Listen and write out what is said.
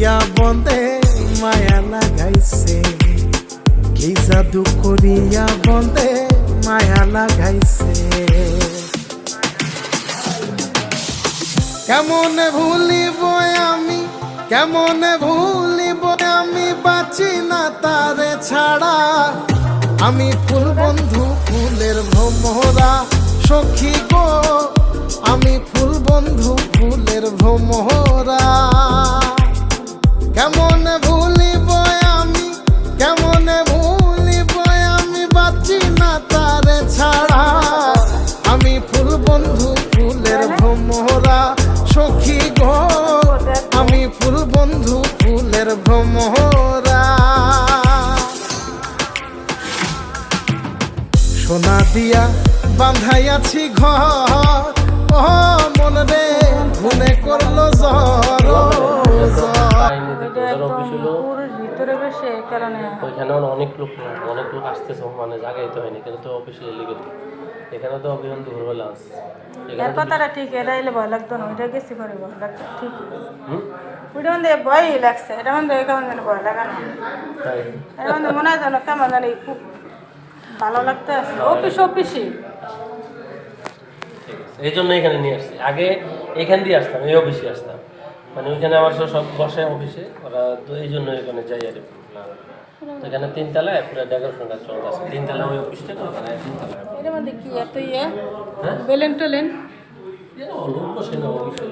করিয়া বন্দে মায়া লাগাইছে, কি জাদু করিয়া বন্দে মায়া লাগাইছে। কেমনে ভুলিব আমি, কেমনে ভুলিব আমি, বাঁচি না তারে ছাড়া। আমি ফুল বন্ধু ফুলের ভ্রমরা সখী গো, আমি ফুল বন্ধু ফুলের ভ্রমরা। কেমনে ভুলিব আমি, কেমনে ভুলিব আমি, বাঁচি না তারে ছাড়া। আমি ফুল বন্ধু ফুলের ভ্রমরা সখী গো, আমি ফুল বন্ধু ফুলের ভ্রমরা। সোনা দিয়া বাঁধাইয়াছি ঘর, ও মন রে মনে করলো জ্বর। ওইখানে অনেক লোক আসতেছে, মানে জায়গায় তো হয়নি, কিন্তু তো অফিসিয়ালি লিগে এখানে তো অভিযান দুপুরবেলা আছে। এর কথাটা ঠিক, এটা এলে ভয় লাগতো না, ওইটা গেছি করে ভয় লাগতো ঠিক। ওইটা মধ্যে ভয়ই লাগছে, এটা মধ্যে কেমন যেন ভয় লাগানো, এর মধ্যে মনে হয় যেন কেমন জানি খুব ভালো লাগতে আছে। অফিসই এই জন্য এখানে নিয়ে আসছি। আগে এখান দিয়ে আসতাম, এই অফিসে আসতাম, মানে ওইখানে আমার সব বসে অফিসে ওরা, তো এই জন্য এখানে যাই আর কি। এখানে 3 তলায় পুরো ডেকোরেশনটা চলে আসে, 3 তলা ওই অফিসটা না, ওখানে 3 তলায়। এর মধ্যে কি এত বেলেন টেলেন লোক বসে না অফিসে।